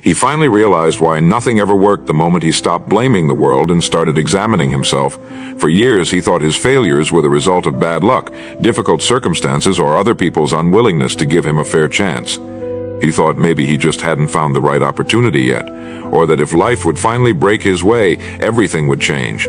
He finally realized why nothing ever worked the moment he stopped blaming the world and started examining himself. For years, he thought his failures were the result of bad luck, difficult circumstances, or other people's unwillingness to give him a fair chance. He thought maybe he just hadn't found the right opportunity yet, or that if life would finally break his way, everything would change.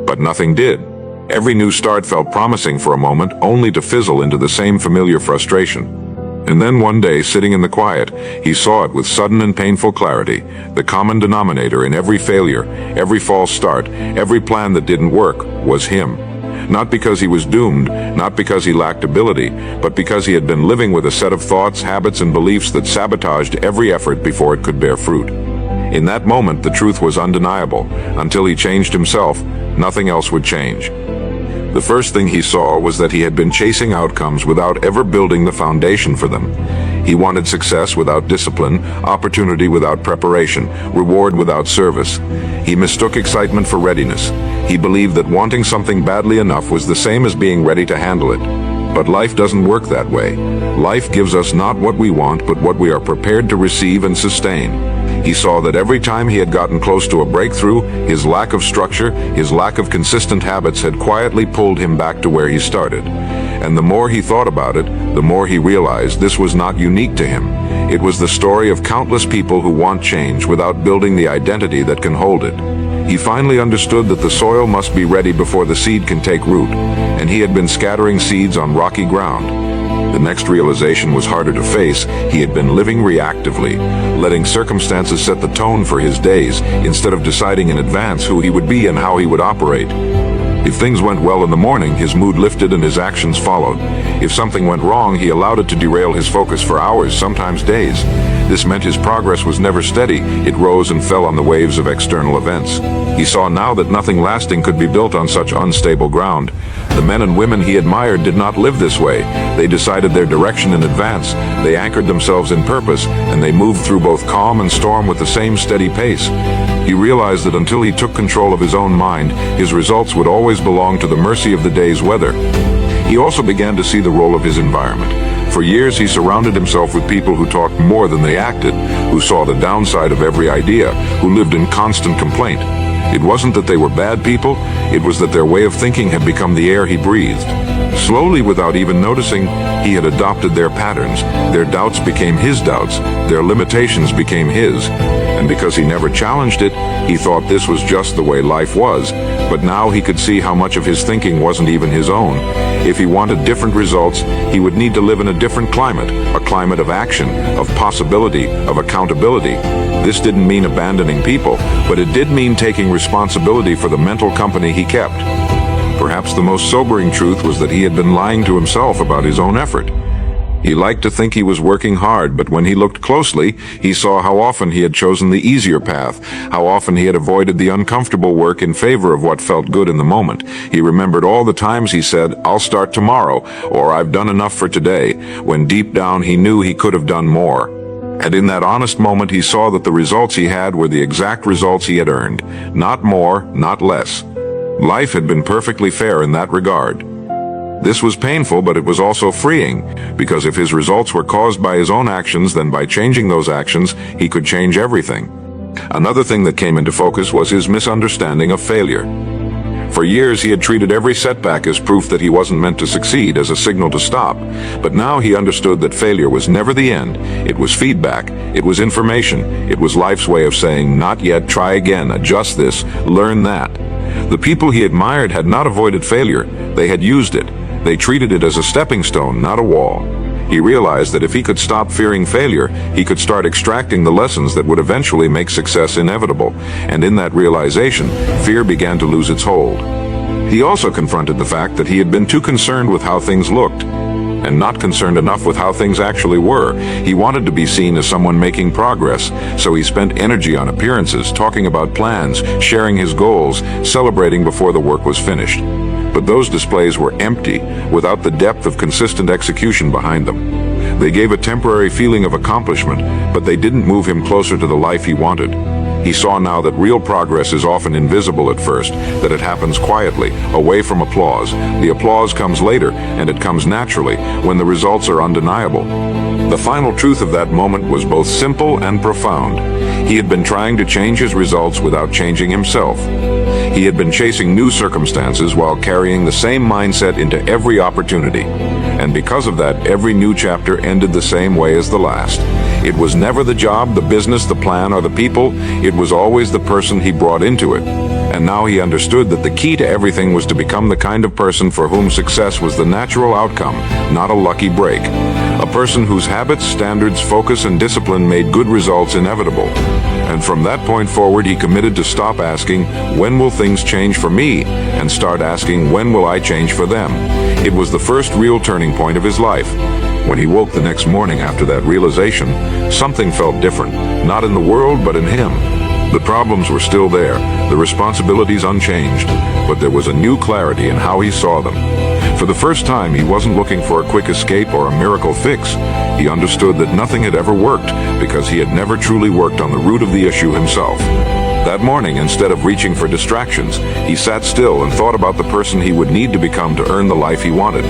But nothing did. Every new start felt promising for a moment, only to fizzle into the same familiar frustration. And then one day, sitting in the quiet, he saw it with sudden and painful clarity. The common denominator in every failure, every false start, every plan that didn't work, was him. Not because he was doomed, not because he lacked ability, but because he had been living with a set of thoughts, habits, and beliefs that sabotaged every effort before it could bear fruit. In that moment, the truth was undeniable. Until he changed himself, nothing else would change. The first thing he saw was that he had been chasing outcomes without ever building the foundation for them. He wanted success without discipline, opportunity without preparation, reward without service. He mistook excitement for readiness. He believed that wanting something badly enough was the same as being ready to handle it. But life doesn't work that way. Life gives us not what we want, but what we are prepared to receive and sustain. He saw that every time he had gotten close to a breakthrough, his lack of structure, his lack of consistent habits had quietly pulled him back to where he started. And the more he thought about it, the more he realized this was not unique to him. It was the story of countless people who want change without building the identity that can hold it. He finally understood that the soil must be ready before the seed can take root, and he had been scattering seeds on rocky ground. The next realization was harder to face. He had been living reactively, letting circumstances set the tone for his days, instead of deciding in advance who he would be and how he would operate. If things went well in the morning, his mood lifted and his actions followed. If something went wrong, he allowed it to derail his focus for hours, sometimes days. This meant his progress was never steady. It rose and fell on the waves of external events. He saw now that nothing lasting could be built on such unstable ground. The men and women he admired did not live this way. They decided their direction in advance. They anchored themselves in purpose, and they moved through both calm and storm with the same steady pace. He realized that until he took control of his own mind, his results would always belong to the mercy of the day's weather. He also began to see the role of his environment. For years, he surrounded himself with people who talked more than they acted, who saw the downside of every idea, who lived in constant complaint. It wasn't that they were bad people, it was that their way of thinking had become the air he breathed. Slowly, without even noticing, he had adopted their patterns. Their doubts became his doubts, their limitations became his. And because he never challenged it, he thought this was just the way life was. But now he could see how much of his thinking wasn't even his own. If he wanted different results, he would need to live in a different climate, a climate of action, of possibility, of accountability. This didn't mean abandoning people, but it did mean taking responsibility for the mental company he kept. Perhaps the most sobering truth was that he had been lying to himself about his own effort. He liked to think he was working hard, but when he looked closely, he saw how often he had chosen the easier path, how often he had avoided the uncomfortable work in favor of what felt good in the moment. He remembered all the times he said, "I'll start tomorrow," or "I've done enough for today," when deep down he knew he could have done more. And in that honest moment, he saw that the results he had were the exact results he had earned. Not more, not less. Life had been perfectly fair in that regard. This was painful, but it was also freeing, because if his results were caused by his own actions, then by changing those actions, he could change everything. Another thing that came into focus was his misunderstanding of failure. For years, he had treated every setback as proof that he wasn't meant to succeed, as a signal to stop. But now he understood that failure was never the end. It was feedback. It was information. It was life's way of saying, "Not yet, try again, adjust this, learn that." The people he admired had not avoided failure. They had used it. They treated it as a stepping stone, not a wall. He realized that if he could stop fearing failure, he could start extracting the lessons that would eventually make success inevitable. And in that realization, fear began to lose its hold. He also confronted the fact that he had been too concerned with how things looked, and not concerned enough with how things actually were. He wanted to be seen as someone making progress, so he spent energy on appearances, talking about plans, sharing his goals, celebrating before the work was finished. But those displays were empty, without the depth of consistent execution behind them. They gave a temporary feeling of accomplishment, but they didn't move him closer to the life he wanted. He saw now that real progress is often invisible at first, that it happens quietly, away from applause. The applause comes later, and it comes naturally, when the results are undeniable. The final truth of that moment was both simple and profound. He had been trying to change his results without changing himself. He had been chasing new circumstances while carrying the same mindset into every opportunity. And because of that, every new chapter ended the same way as the last. It was never the job, the business, the plan, or the people. It was always the person he brought into it. And now he understood that the key to everything was to become the kind of person for whom success was the natural outcome, not a lucky break. A person whose habits, standards, focus, and discipline made good results inevitable. And from that point forward, he committed to stop asking, when will things change for me? And start asking, when will I change for them? It was the first real turning point of his life. When he woke the next morning after that realization, something felt different, not in the world, but in him. The problems were still there, the responsibilities unchanged, but there was a new clarity in how he saw them. For the first time, he wasn't looking for a quick escape or a miracle fix. He understood that nothing had ever worked because he had never truly worked on the root of the issue himself. That morning, instead of reaching for distractions, he sat still and thought about the person he would need to become to earn the life he wanted.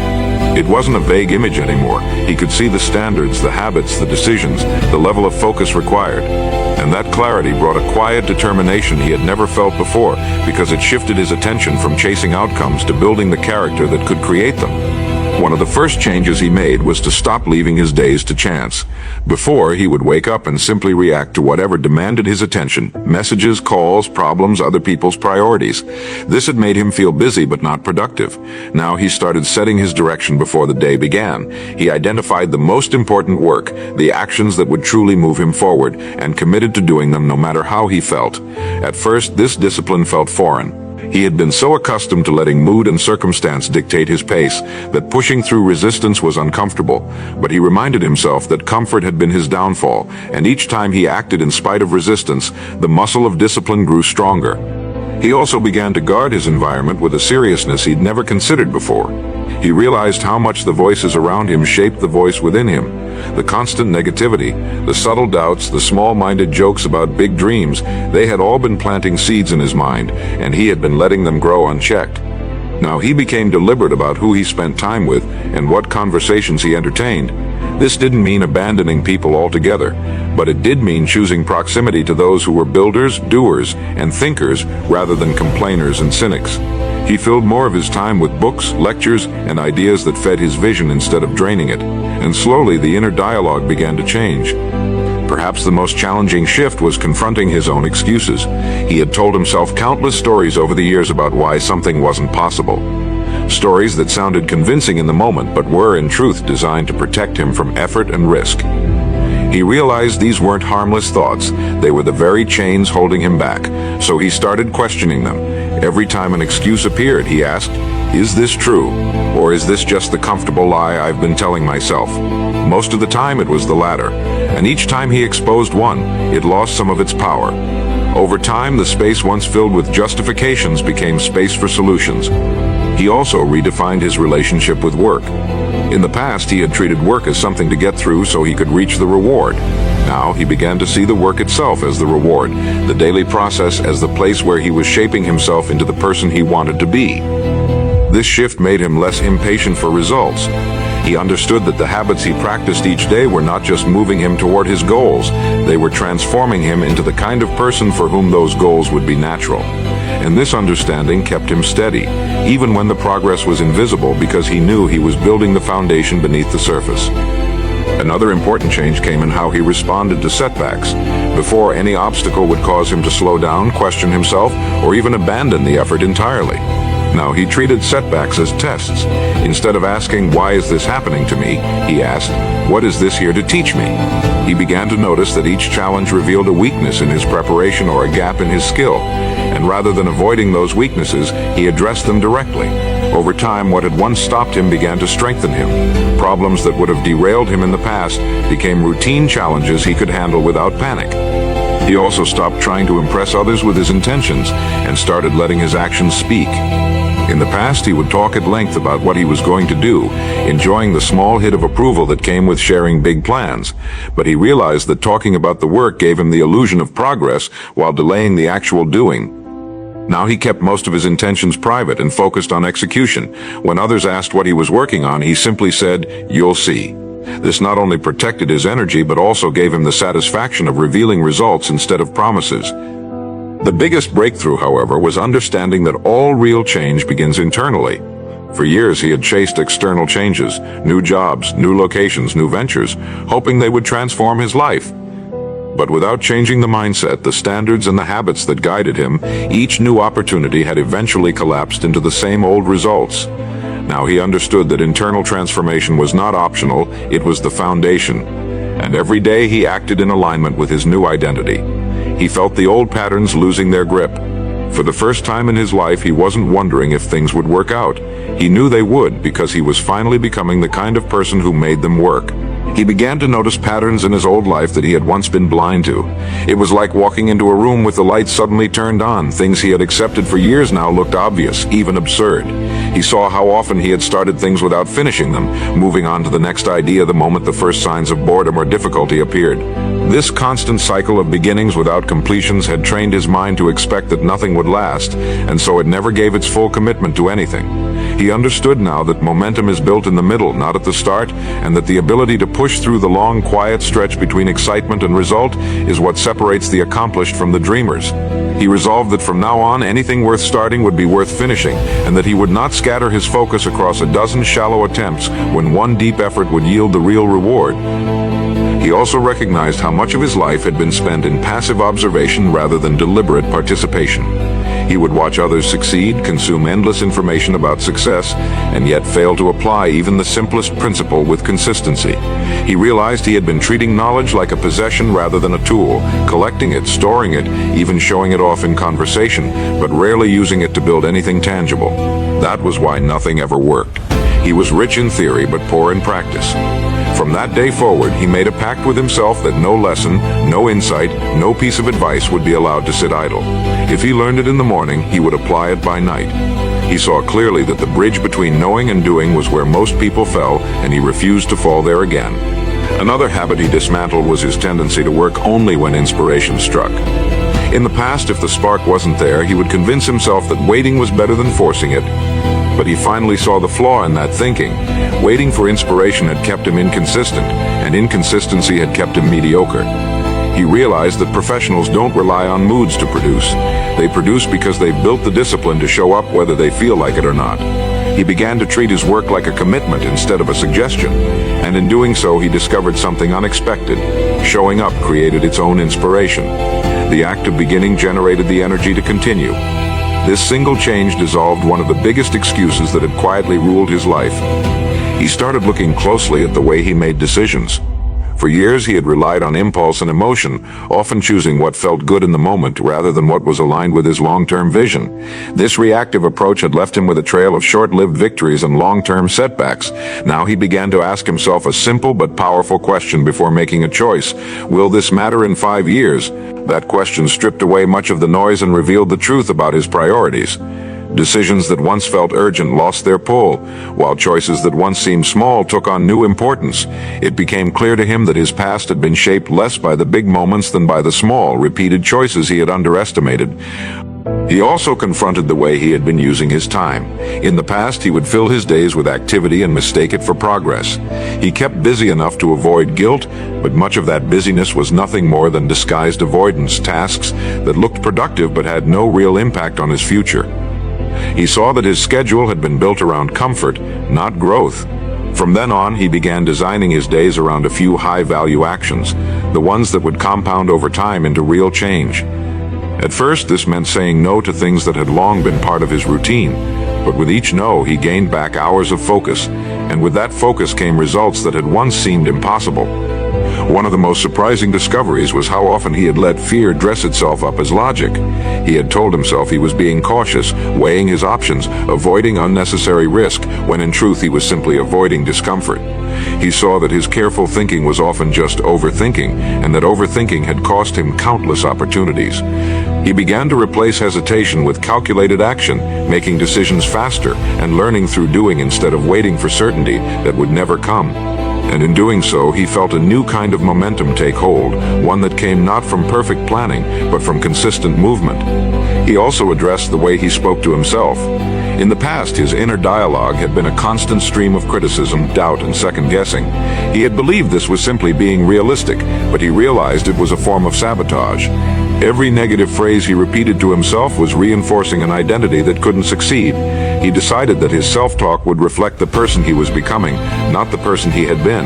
It wasn't a vague image anymore. He could see the standards, the habits, the decisions, the level of focus required. And that clarity brought a quiet determination he had never felt before, because it shifted his attention from chasing outcomes to building the character that could create them. One of the first changes he made was to stop leaving his days to chance. Before, he would wake up and simply react to whatever demanded his attention: messages, calls, problems, other people's priorities. This had made him feel busy but not productive. Now he started setting his direction before the day began. He identified the most important work, the actions that would truly move him forward, and committed to doing them no matter how he felt. At first, this discipline felt foreign. He had been so accustomed to letting mood and circumstance dictate his pace that pushing through resistance was uncomfortable. But he reminded himself that comfort had been his downfall, and each time he acted in spite of resistance, the muscle of discipline grew stronger. He also began to guard his environment with a seriousness he'd never considered before. He realized how much the voices around him shaped the voice within him. The constant negativity, the subtle doubts, the small-minded jokes about big dreams, they had all been planting seeds in his mind, and he had been letting them grow unchecked. Now he became deliberate about who he spent time with and what conversations he entertained. This didn't mean abandoning people altogether, but it did mean choosing proximity to those who were builders, doers, and thinkers rather than complainers and cynics. He filled more of his time with books, lectures, and ideas that fed his vision instead of draining it, and slowly the inner dialogue began to change. Perhaps the most challenging shift was confronting his own excuses. He had told himself countless stories over the years about why something wasn't possible. Stories that sounded convincing in the moment, but were in truth designed to protect him from effort and risk. He realized these weren't harmless thoughts. They were the very chains holding him back, so he started questioning them. Every time an excuse appeared, he asked, "Is this true? Or is this just the comfortable lie I've been telling myself?" Most of the time it was the latter, and each time he exposed one, it lost some of its power. Over time, the space once filled with justifications became space for solutions. He also redefined his relationship with work. In the past, he had treated work as something to get through so he could reach the reward. Now he began to see the work itself as the reward, the daily process as the place where he was shaping himself into the person he wanted to be. This shift made him less impatient for results. He understood that the habits he practiced each day were not just moving him toward his goals, they were transforming him into the kind of person for whom those goals would be natural. And this understanding kept him steady, even when the progress was invisible, because he knew he was building the foundation beneath the surface. Another important change came in how he responded to setbacks. Before, any obstacle would cause him to slow down, question himself, or even abandon the effort entirely. Now he treated setbacks as tests. Instead of asking, "Why is this happening to me?" he asked, "What is this here to teach me?" He began to notice that each challenge revealed a weakness in his preparation or a gap in his skill, and rather than avoiding those weaknesses, he addressed them directly. Over time, what had once stopped him began to strengthen him. Problems that would have derailed him in the past became routine challenges he could handle without panic. He also stopped trying to impress others with his intentions and started letting his actions speak. In the past, he would talk at length about what he was going to do, enjoying the small hit of approval that came with sharing big plans. But he realized that talking about the work gave him the illusion of progress while delaying the actual doing. Now he kept most of his intentions private and focused on execution. When others asked what he was working on, he simply said, "You'll see." This not only protected his energy, but also gave him the satisfaction of revealing results instead of promises. The biggest breakthrough, however, was understanding that all real change begins internally. For years he had chased external changes, new jobs, new locations, new ventures, hoping they would transform his life. But without changing the mindset, the standards and the habits that guided him, each new opportunity had eventually collapsed into the same old results. Now he understood that internal transformation was not optional, it was the foundation. And every day he acted in alignment with his new identity. He felt the old patterns losing their grip. For the first time in his life, he wasn't wondering if things would work out. He knew they would, because he was finally becoming the kind of person who made them work. He began to notice patterns in his old life that he had once been blind to. It was like walking into a room with the lights suddenly turned on. Things he had accepted for years now looked obvious, even absurd. He saw how often he had started things without finishing them, moving on to the next idea the moment the first signs of boredom or difficulty appeared. This constant cycle of beginnings without completions had trained his mind to expect that nothing would last, and so it never gave its full commitment to anything. He understood now that momentum is built in the middle, not at the start, and that the ability to push through the long, quiet stretch between excitement and result is what separates the accomplished from the dreamers. He resolved that from now on, anything worth starting would be worth finishing, and that he would not scatter his focus across a dozen shallow attempts when one deep effort would yield the real reward. He also recognized how much of his life had been spent in passive observation rather than deliberate participation. He would watch others succeed, consume endless information about success, and yet fail to apply even the simplest principle with consistency. He realized he had been treating knowledge like a possession rather than a tool, collecting it, storing it, even showing it off in conversation, but rarely using it to build anything tangible. That was why nothing ever worked. He was rich in theory, but poor in practice. From that day forward, he made a pact with himself that no lesson, no insight, no piece of advice would be allowed to sit idle. If he learned it in the morning, he would apply it by night. He saw clearly that the bridge between knowing and doing was where most people fell, and he refused to fall there again. Another habit he dismantled was his tendency to work only when inspiration struck. In the past, if the spark wasn't there, he would convince himself that waiting was better than forcing it. But he finally saw the flaw in that thinking. Waiting for inspiration had kept him inconsistent, and inconsistency had kept him mediocre. He realized that professionals don't rely on moods to produce. They produce because they've built the discipline to show up whether they feel like it or not. He began to treat his work like a commitment instead of a suggestion, and in doing so he discovered something unexpected. Showing up created its own inspiration. The act of beginning generated the energy to continue. This single change dissolved one of the biggest excuses that had quietly ruled his life. He started looking closely at the way he made decisions. For years he had relied on impulse and emotion, often choosing what felt good in the moment rather than what was aligned with his long-term vision. This reactive approach had left him with a trail of short-lived victories and long-term setbacks. Now he began to ask himself a simple but powerful question before making a choice. Will this matter in 5 years? That question stripped away much of the noise and revealed the truth about his priorities. Decisions that once felt urgent lost their pull, while choices that once seemed small took on new importance. It became clear to him that his past had been shaped less by the big moments than by the small, repeated choices he had underestimated. He also confronted the way he had been using his time. In the past, he would fill his days with activity and mistake it for progress. He kept busy enough to avoid guilt, but much of that busyness was nothing more than disguised avoidance, tasks that looked productive but had no real impact on his future. He saw that his schedule had been built around comfort, not growth. From then on, he began designing his days around a few high-value actions, the ones that would compound over time into real change. At first, this meant saying no to things that had long been part of his routine, but with each no, he gained back hours of focus, and with that focus came results that had once seemed impossible. One of the most surprising discoveries was how often he had let fear dress itself up as logic. He had told himself he was being cautious, weighing his options, avoiding unnecessary risk, when in truth he was simply avoiding discomfort. He saw that his careful thinking was often just overthinking, and that overthinking had cost him countless opportunities. He began to replace hesitation with calculated action, making decisions faster and learning through doing instead of waiting for certainty that would never come. And in doing so, he felt a new kind of momentum take hold, one that came not from perfect planning, but from consistent movement. He also addressed the way he spoke to himself. In the past, his inner dialogue had been a constant stream of criticism, doubt, and second-guessing. He had believed this was simply being realistic, but he realized it was a form of sabotage. Every negative phrase he repeated to himself was reinforcing an identity that couldn't succeed. He decided that his self-talk would reflect the person he was becoming, not the person he had been.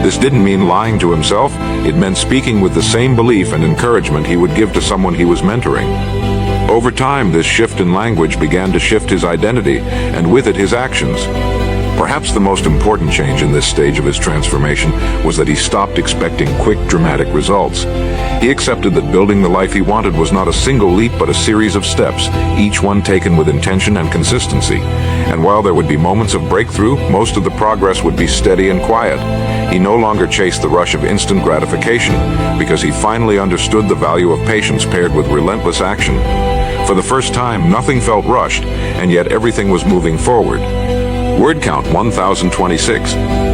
This didn't mean lying to himself. It meant speaking with the same belief and encouragement he would give to someone he was mentoring. Over time, this shift in language began to shift his identity, and with it his actions. Perhaps the most important change in this stage of his transformation was that he stopped expecting quick, dramatic results. He accepted that building the life he wanted was not a single leap but a series of steps, each one taken with intention and consistency. And while there would be moments of breakthrough, most of the progress would be steady and quiet. He no longer chased the rush of instant gratification because he finally understood the value of patience paired with relentless action. For the first time, nothing felt rushed, and yet everything was moving forward. Word count 1026.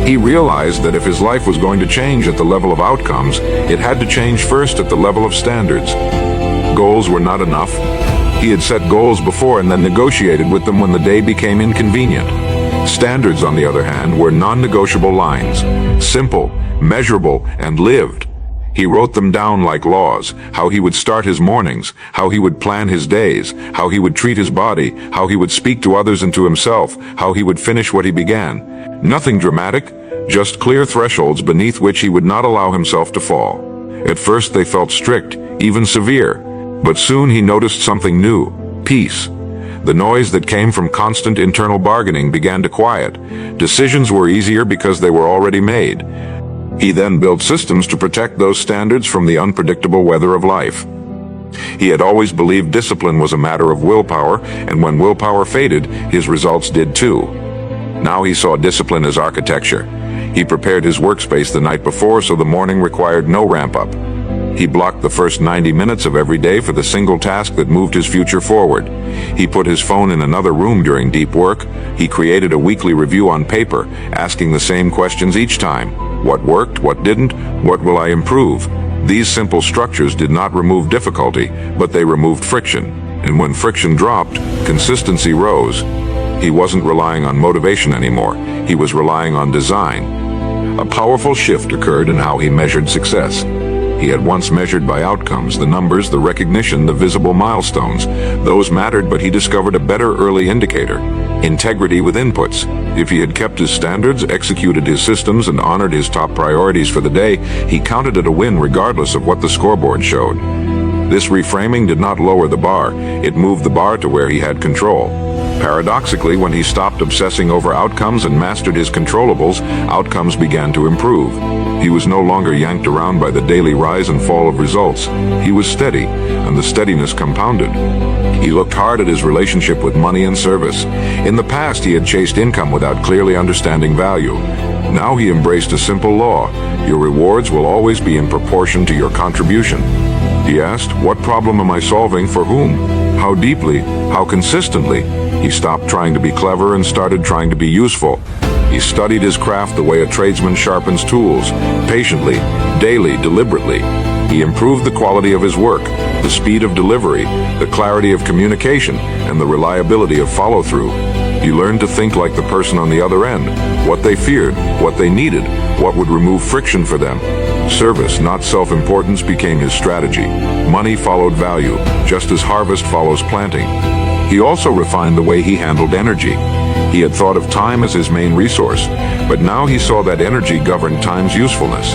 He realized that if his life was going to change at the level of outcomes, it had to change first at the level of standards. Goals were not enough. He had set goals before and then negotiated with them when the day became inconvenient. Standards, on the other hand, were non-negotiable lines, simple, measurable, and lived. He wrote them down like laws: how he would start his mornings, how he would plan his days, how he would treat his body, how he would speak to others and to himself, how he would finish what he began. Nothing dramatic, just clear thresholds beneath which he would not allow himself to fall. At first they felt strict, even severe, but soon he noticed something new: peace. The noise that came from constant internal bargaining began to quiet. Decisions were easier because they were already made. He then built systems to protect those standards from the unpredictable weather of life. He had always believed discipline was a matter of willpower, and when willpower faded, his results did too. Now he saw discipline as architecture. He prepared his workspace the night before so the morning required no ramp-up. He blocked the first 90 minutes of every day for the single task that moved his future forward. He put his phone in another room during deep work. He created a weekly review on paper, asking the same questions each time. What worked? What didn't? What will I improve? These simple structures did not remove difficulty, but they removed friction. And when friction dropped, consistency rose. He wasn't relying on motivation anymore. He was relying on design. A powerful shift occurred in how he measured success. He had once measured by outcomes, the numbers, the recognition, the visible milestones. Those mattered, but he discovered a better early indicator: integrity with inputs. If he had kept his standards, executed his systems, and honored his top priorities for the day, he counted it a win regardless of what the scoreboard showed. This reframing did not lower the bar, it moved the bar to where he had control. Paradoxically, when he stopped obsessing over outcomes and mastered his controllables, outcomes began to improve. He was no longer yanked around by the daily rise and fall of results. He was steady, and the steadiness compounded. He looked hard at his relationship with money and service. In the past, he had chased income without clearly understanding value. Now he embraced a simple law: your rewards will always be in proportion to your contribution. He asked, what problem am I solving for whom? How deeply? How consistently? He stopped trying to be clever and started trying to be useful. He studied his craft the way a tradesman sharpens tools, patiently, daily, deliberately. He improved the quality of his work, the speed of delivery, the clarity of communication, and the reliability of follow-through. He learned to think like the person on the other end: what they feared, what they needed, what would remove friction for them. Service, not self-importance, became his strategy. Money followed value, just as harvest follows planting. He also refined the way he handled energy. He had thought of time as his main resource, but now he saw that energy governed time's usefulness.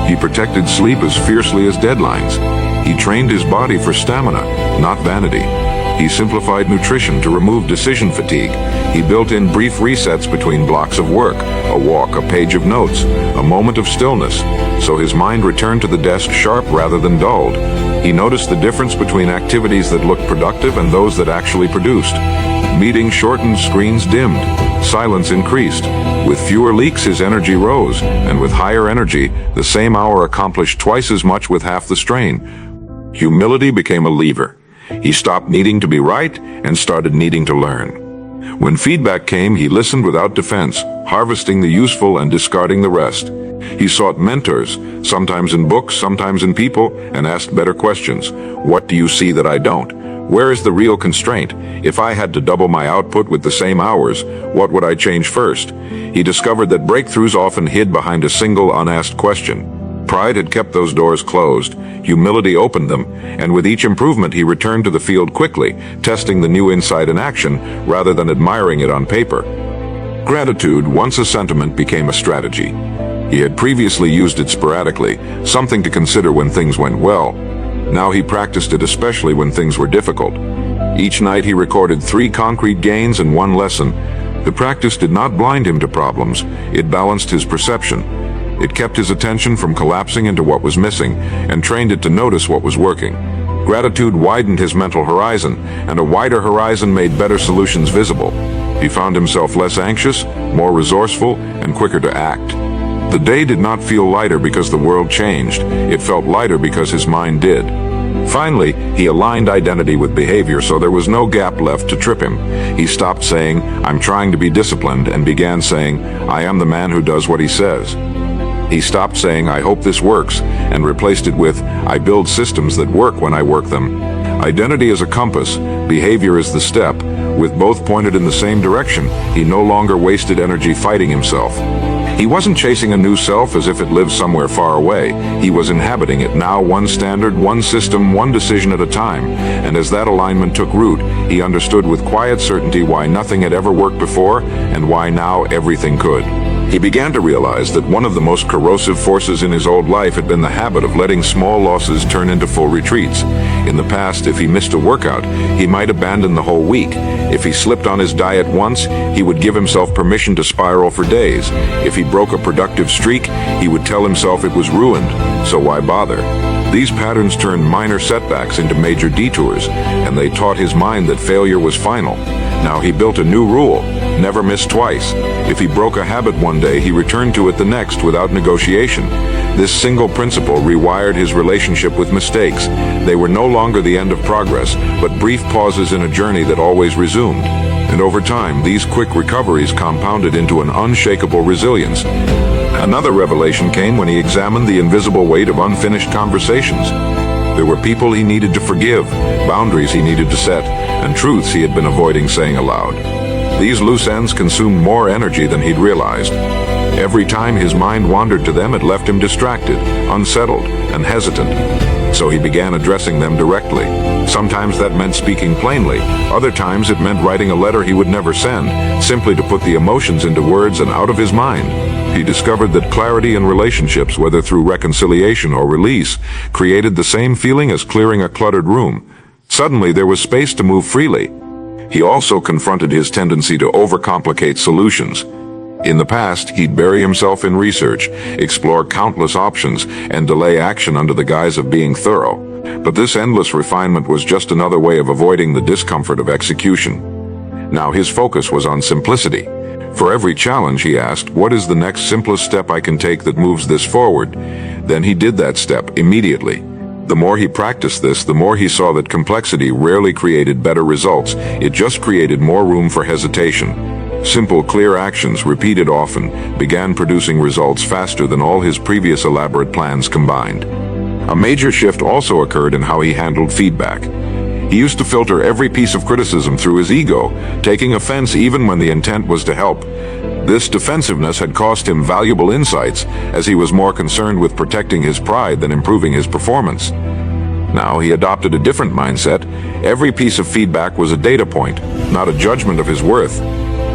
He protected sleep as fiercely as deadlines. He trained his body for stamina, not vanity. He simplified nutrition to remove decision fatigue. He built in brief resets between blocks of work, a walk, a page of notes, a moment of stillness, so his mind returned to the desk sharp rather than dulled. He noticed the difference between activities that looked productive and those that actually produced. Meetings shortened, screens dimmed, silence increased. With fewer leaks, his energy rose, and with higher energy, the same hour accomplished twice as much with half the strain. Humility became a lever. He stopped needing to be right and started needing to learn. When feedback came, he listened without defense, harvesting the useful and discarding the rest. He sought mentors, sometimes in books, sometimes in people, and asked better questions. What do you see that I don't? Where is the real constraint? If I had to double my output with the same hours, what would I change first? He discovered that breakthroughs often hid behind a single unasked question. Pride had kept those doors closed, humility opened them, and with each improvement he returned to the field quickly, testing the new insight in action rather than admiring it on paper. Gratitude, once a sentiment, became a strategy. He had previously used it sporadically, something to consider when things went well. Now he practiced it especially when things were difficult. Each night he recorded 3 concrete gains and 1 lesson. The practice did not blind him to problems, it balanced his perception. It kept his attention from collapsing into what was missing, and trained it to notice what was working. Gratitude widened his mental horizon, and a wider horizon made better solutions visible. He found himself less anxious, more resourceful, and quicker to act. The day did not feel lighter because the world changed. It felt lighter because his mind did. Finally, he aligned identity with behavior so there was no gap left to trip him. He stopped saying, "I'm trying to be disciplined," and began saying, "I am the man who does what he says." He stopped saying, "I hope this works," and replaced it with, "I build systems that work when I work them." Identity is a compass, behavior is the step. With both pointed in the same direction, he no longer wasted energy fighting himself. He wasn't chasing a new self as if it lived somewhere far away. He was inhabiting it now, one standard, one system, one decision at a time. And as that alignment took root, he understood with quiet certainty why nothing had ever worked before and why now everything could. He began to realize that one of the most corrosive forces in his old life had been the habit of letting small losses turn into full retreats. In the past, if he missed a workout, he might abandon the whole week. If he slipped on his diet once, he would give himself permission to spiral for days. If he broke a productive streak, he would tell himself it was ruined, so why bother? These patterns turned minor setbacks into major detours, and they taught his mind that failure was final. Now he built a new rule: never miss twice. If he broke a habit one day, he returned to it the next without negotiation. This single principle rewired his relationship with mistakes. They were no longer the end of progress, but brief pauses in a journey that always resumed. And over time, these quick recoveries compounded into an unshakable resilience. Another revelation came when he examined the invisible weight of unfinished conversations. There were people he needed to forgive, boundaries he needed to set, and truths he had been avoiding saying aloud. These loose ends consumed more energy than he'd realized. Every time his mind wandered to them, it left him distracted, unsettled, and hesitant. So he began addressing them directly. Sometimes that meant speaking plainly. Other times it meant writing a letter he would never send, simply to put the emotions into words and out of his mind. He discovered that clarity in relationships, whether through reconciliation or release, created the same feeling as clearing a cluttered room. Suddenly there was space to move freely. He also confronted his tendency to overcomplicate solutions. In the past, he'd bury himself in research, explore countless options, and delay action under the guise of being thorough. But this endless refinement was just another way of avoiding the discomfort of execution. Now his focus was on simplicity. For every challenge, he asked, "What is the next simplest step I can take that moves this forward?" Then he did that step immediately. The more he practiced this, the more he saw that complexity rarely created better results. It just created more room for hesitation. Simple, clear actions, repeated often, began producing results faster than all his previous elaborate plans combined. A major shift also occurred in how he handled feedback. He used to filter every piece of criticism through his ego, taking offense even when the intent was to help. This defensiveness had cost him valuable insights, as he was more concerned with protecting his pride than improving his performance. Now he adopted a different mindset. Every piece of feedback was a data point, not a judgment of his worth.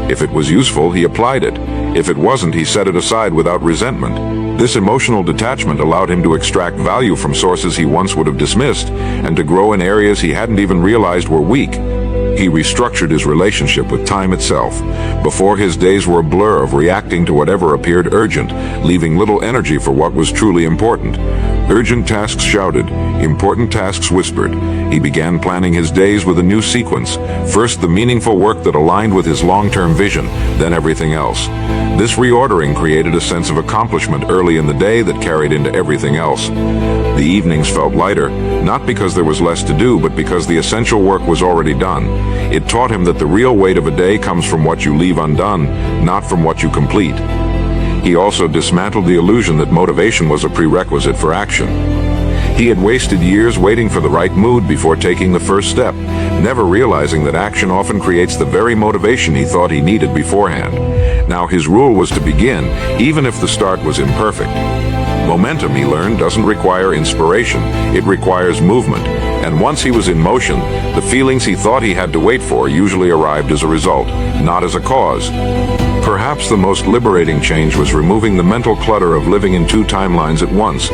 If it was useful, he applied it. If it wasn't, he set it aside without resentment. This emotional detachment allowed him to extract value from sources he once would have dismissed, and to grow in areas he hadn't even realized were weak. He restructured his relationship with time itself. Before, his days were a blur of reacting to whatever appeared urgent, leaving little energy for what was truly important. Urgent tasks shouted, Important tasks whispered. He began planning his days with a new sequence. First, the meaningful work that aligned with his long-term vision, then everything else. This reordering created a sense of accomplishment early in the day that carried into everything else. The evenings felt lighter, not because there was less to do, but because the essential work was already done. It taught him that the real weight of a day comes from what you leave undone, not from what you complete. He also dismantled the illusion that motivation was a prerequisite for action. He had wasted years waiting for the right mood before taking the first step, never realizing that action often creates the very motivation he thought he needed beforehand. Now his rule was to begin, even if the start was imperfect. Momentum, he learned, doesn't require inspiration, it requires movement. And once he was in motion, the feelings he thought he had to wait for usually arrived as a result, not as a cause. Perhaps the most liberating change was removing the mental clutter of living in two timelines at once.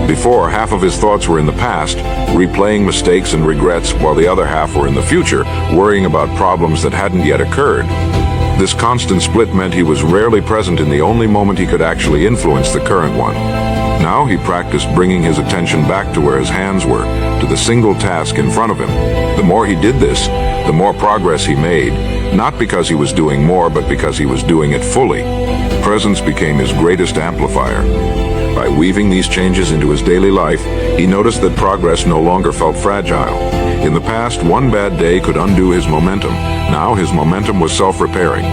Before, half of his thoughts were in the past, replaying mistakes and regrets, while the other half were in the future, worrying about problems that hadn't yet occurred. This constant split meant he was rarely present in the only moment he could actually influence the current one. Now he practiced bringing his attention back to where his hands were, to the single task in front of him. The more he did this, the more progress he made, not because he was doing more, but because he was doing it fully. Presence became his greatest amplifier. By weaving these changes into his daily life, he noticed that progress no longer felt fragile. In the past, one bad day could undo his momentum. Now his momentum was self-repairing.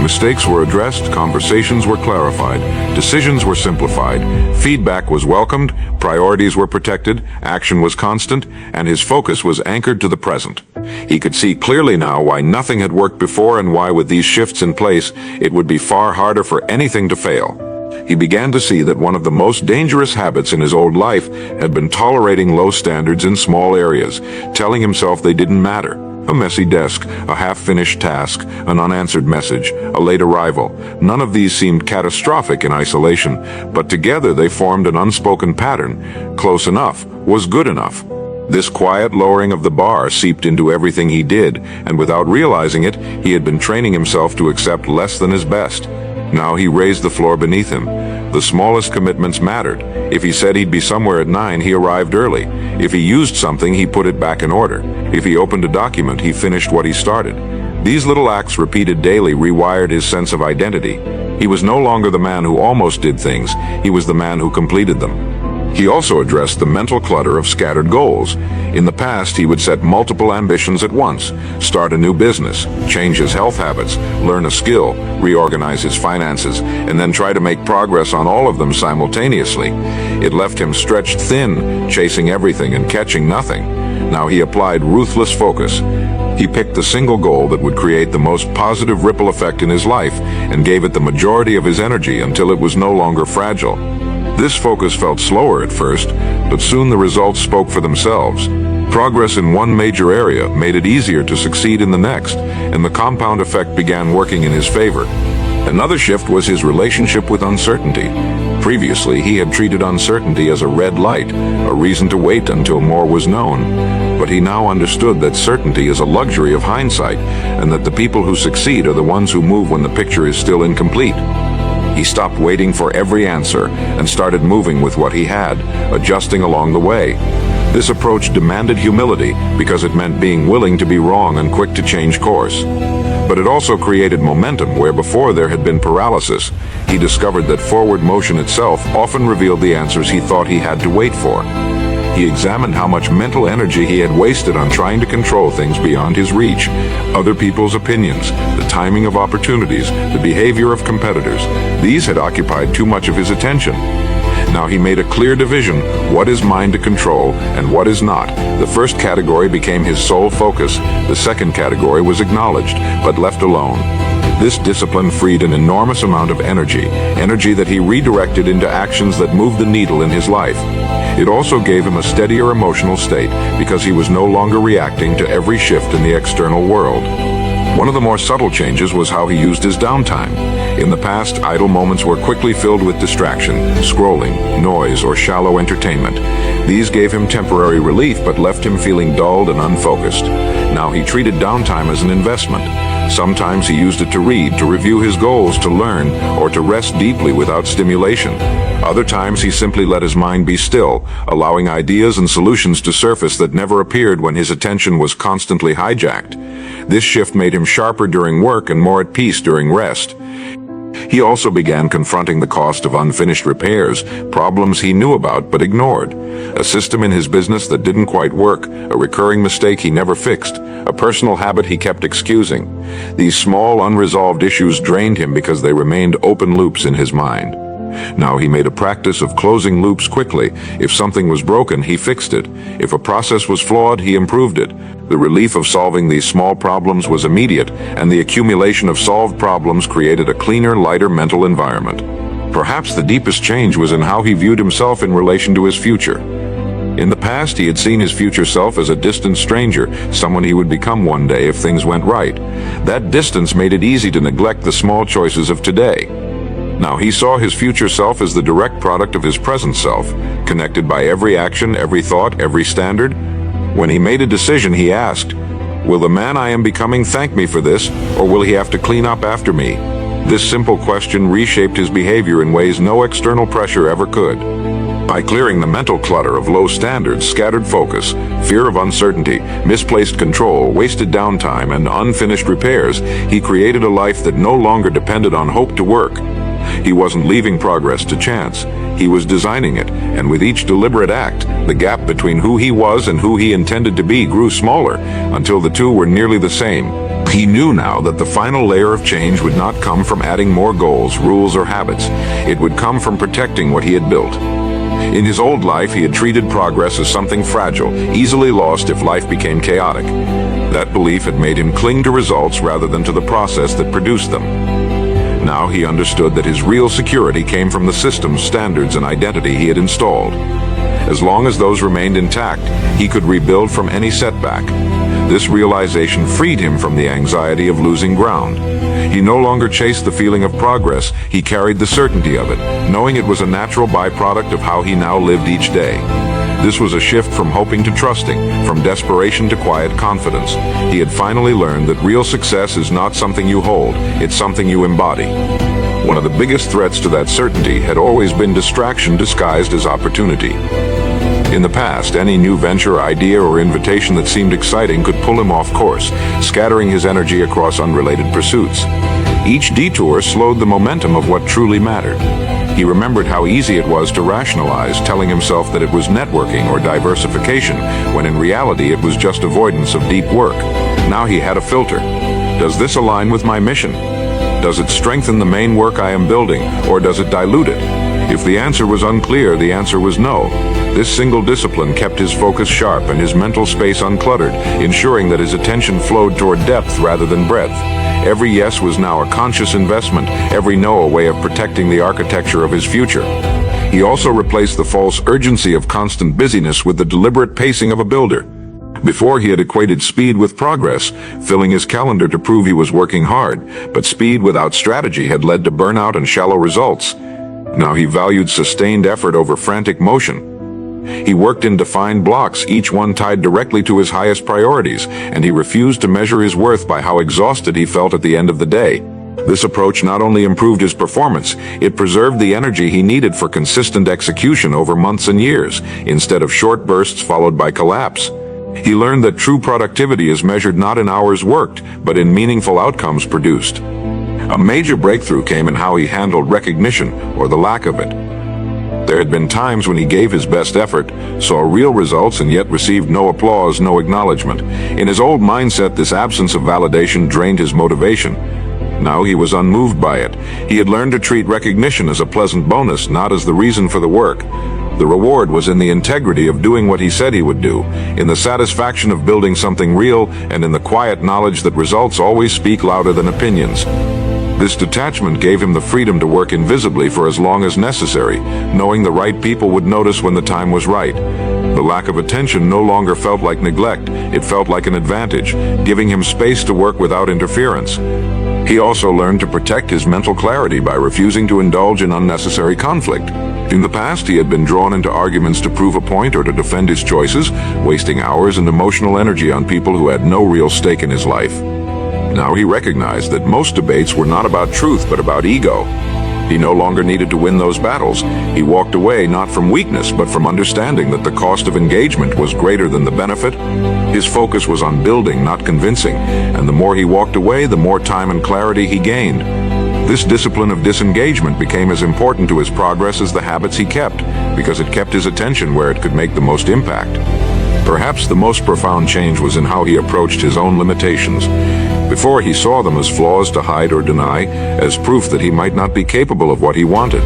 Mistakes were addressed, conversations were clarified, decisions were simplified, feedback was welcomed, priorities were protected, action was constant, and his focus was anchored to the present. He could see clearly now why nothing had worked before and why with these shifts in place, it would be far harder for anything to fail. He began to see that one of the most dangerous habits in his old life had been tolerating low standards in small areas, telling himself they didn't matter. A messy desk, a half-finished task, an unanswered message, a late arrival. None of these seemed catastrophic in isolation, but together they formed an unspoken pattern. Close enough was good enough. This quiet lowering of the bar seeped into everything he did, and without realizing it, he had been training himself to accept less than his best. Now he raised the floor beneath him. The smallest commitments mattered. If he said he'd be somewhere at 9, he arrived early. If he used something, he put it back in order. If he opened a document, he finished what he started. These little acts repeated daily rewired his sense of identity. He was no longer the man who almost did things. He was the man who completed them. He also addressed the mental clutter of scattered goals. In the past, he would set multiple ambitions at once, start a new business, change his health habits, learn a skill, reorganize his finances, and then try to make progress on all of them simultaneously. It left him stretched thin, chasing everything and catching nothing. Now he applied ruthless focus. He picked the single goal that would create the most positive ripple effect in his life and gave it the majority of his energy until it was no longer fragile. This focus felt slower at first, but soon the results spoke for themselves. Progress in one major area made it easier to succeed in the next, and the compound effect began working in his favor. Another shift was his relationship with uncertainty. Previously, he had treated uncertainty as a red light, a reason to wait until more was known. But he now understood that certainty is a luxury of hindsight, and that the people who succeed are the ones who move when the picture is still incomplete. He stopped waiting for every answer and started moving with what he had, adjusting along the way. This approach demanded humility because it meant being willing to be wrong and quick to change course. But it also created momentum where before there had been paralysis. He discovered that forward motion itself often revealed the answers he thought he had to wait for. He examined how much mental energy he had wasted on trying to control things beyond his reach, other people's opinions, the timing of opportunities, the behavior of competitors. These had occupied too much of his attention. Now he made a clear division: what is mine to control and what is not. The first category became his sole focus. The second category was acknowledged, but left alone. This discipline freed an enormous amount of energy that he redirected into actions that moved the needle in his life. It also gave him a steadier emotional state because he was no longer reacting to every shift in the external world. One of the more subtle changes was how he used his downtime. In the past, idle moments were quickly filled with distraction, scrolling, noise, or shallow entertainment. These gave him temporary relief but left him feeling dulled and unfocused. Now he treated downtime as an investment. Sometimes he used it to read, to review his goals, to learn, or to rest deeply without stimulation. Other times he simply let his mind be still, allowing ideas and solutions to surface that never appeared when his attention was constantly hijacked. This shift made him sharper during work and more at peace during rest. He also began confronting the cost of unfinished repairs, problems he knew about but ignored. A system in his business that didn't quite work, a recurring mistake he never fixed, a personal habit he kept excusing. These small, unresolved issues drained him because they remained open loops in his mind. Now he made a practice of closing loops quickly. If something was broken, he fixed it. If a process was flawed, he improved it. The relief of solving these small problems was immediate, and the accumulation of solved problems created a cleaner, lighter mental environment. Perhaps the deepest change was in how he viewed himself in relation to his future. In the past, he had seen his future self as a distant stranger, someone he would become one day if things went right. That distance made it easy to neglect the small choices of today. Now he saw his future self as the direct product of his present self, connected by every action, every thought, every standard. When he made a decision, he asked, "Will the man I am becoming thank me for this, or will he have to clean up after me?" This simple question reshaped his behavior in ways no external pressure ever could. By clearing the mental clutter of low standards, scattered focus, fear of uncertainty, misplaced control, wasted downtime, and unfinished repairs, he created a life that no longer depended on hope to work. He wasn't leaving progress to chance. He was designing it, and with each deliberate act, the gap between who he was and who he intended to be grew smaller, until the two were nearly the same. He knew now that the final layer of change would not come from adding more goals, rules, or habits. It would come from protecting what he had built. In his old life, he had treated progress as something fragile, easily lost if life became chaotic. That belief had made him cling to results rather than to the process that produced them. Now he understood that his real security came from the systems, standards, and identity he had installed. As long as those remained intact, he could rebuild from any setback. This realization freed him from the anxiety of losing ground. He no longer chased the feeling of progress, he carried the certainty of it, knowing it was a natural byproduct of how he now lived each day. This was a shift from hoping to trusting, from desperation to quiet confidence. He had finally learned that real success is not something you hold, it's something you embody. One of the biggest threats to that certainty had always been distraction disguised as opportunity. In the past, any new venture, idea, or invitation that seemed exciting could pull him off course, scattering his energy across unrelated pursuits. Each detour slowed the momentum of what truly mattered. He remembered how easy it was to rationalize, telling himself that it was networking or diversification, when in reality it was just avoidance of deep work. Now he had a filter. Does this align with my mission? Does it strengthen the main work I am building, or does it dilute it? If the answer was unclear, the answer was no. This single discipline kept his focus sharp and his mental space uncluttered, ensuring that his attention flowed toward depth rather than breadth. Every yes was now a conscious investment, every no a way of protecting the architecture of his future. He also replaced the false urgency of constant busyness with the deliberate pacing of a builder. Before, he had equated speed with progress, filling his calendar to prove he was working hard, but speed without strategy had led to burnout and shallow results. Now he valued sustained effort over frantic motion. He worked in defined blocks, each one tied directly to his highest priorities, and he refused to measure his worth by how exhausted he felt at the end of the day. This approach not only improved his performance, it preserved the energy he needed for consistent execution over months and years, instead of short bursts followed by collapse. He learned that true productivity is measured not in hours worked, but in meaningful outcomes produced. A major breakthrough came in how he handled recognition, or the lack of it. There had been times when he gave his best effort, saw real results, and yet received no applause, no acknowledgement. In his old mindset, this absence of validation drained his motivation. Now he was unmoved by it. He had learned to treat recognition as a pleasant bonus, not as the reason for the work. The reward was in the integrity of doing what he said he would do, in the satisfaction of building something real, and in the quiet knowledge that results always speak louder than opinions. This detachment gave him the freedom to work invisibly for as long as necessary, knowing the right people would notice when the time was right. The lack of attention no longer felt like neglect, it felt like an advantage, giving him space to work without interference. He also learned to protect his mental clarity by refusing to indulge in unnecessary conflict. In the past, he had been drawn into arguments to prove a point or to defend his choices, wasting hours and emotional energy on people who had no real stake in his life. Now he recognized that most debates were not about truth but about ego. He no longer needed to win those battles. He walked away not from weakness but from understanding that the cost of engagement was greater than the benefit. His focus was on building, not convincing, and the more he walked away, the more time and clarity he gained. This discipline of disengagement became as important to his progress as the habits he kept, because it kept his attention where it could make the most impact. Perhaps the most profound change was in how he approached his own limitations. Before, he saw them as flaws to hide or deny, as proof that he might not be capable of what he wanted.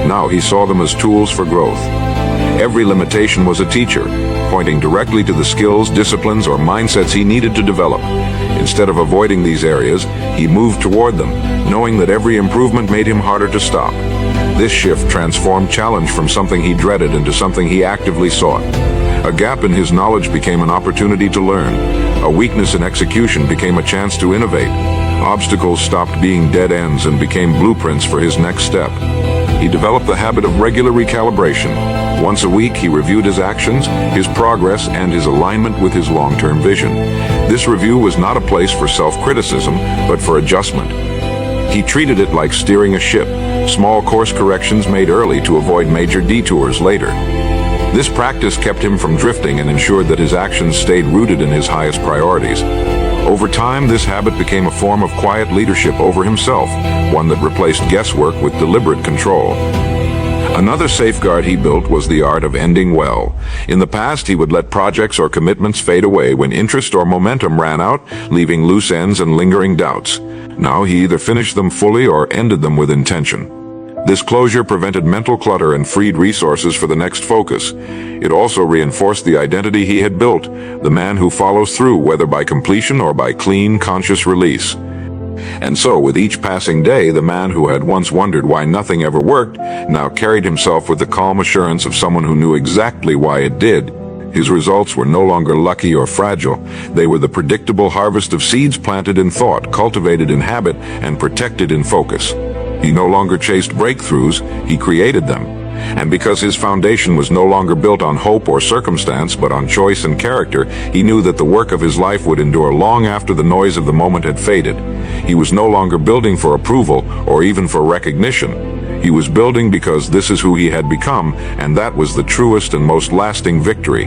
Now he saw them as tools for growth. Every limitation was a teacher, pointing directly to the skills, disciplines, or mindsets he needed to develop. Instead of avoiding these areas, he moved toward them, knowing that every improvement made him harder to stop. This shift transformed challenge from something he dreaded into something he actively sought. A gap in his knowledge became an opportunity to learn. A weakness in execution became a chance to innovate. Obstacles stopped being dead ends and became blueprints for his next step. He developed the habit of regular recalibration. Once a week, he reviewed his actions, his progress, and his alignment with his long-term vision. This review was not a place for self-criticism, but for adjustment. He treated it like steering a ship, small course corrections made early to avoid major detours later. This practice kept him from drifting and ensured that his actions stayed rooted in his highest priorities. Over time, this habit became a form of quiet leadership over himself, one that replaced guesswork with deliberate control. Another safeguard he built was the art of ending well. In the past, he would let projects or commitments fade away when interest or momentum ran out, leaving loose ends and lingering doubts. Now he either finished them fully or ended them with intention. This closure prevented mental clutter and freed resources for the next focus. It also reinforced the identity he had built, the man who follows through, whether by completion or by clean, conscious release. And so, with each passing day, the man who had once wondered why nothing ever worked now carried himself with the calm assurance of someone who knew exactly why it did. His results were no longer lucky or fragile. They were the predictable harvest of seeds planted in thought, cultivated in habit, and protected in focus. He no longer chased breakthroughs, he created them. And because his foundation was no longer built on hope or circumstance, but on choice and character, he knew that the work of his life would endure long after the noise of the moment had faded. He was no longer building for approval or even for recognition. He was building because this is who he had become, and that was the truest and most lasting victory.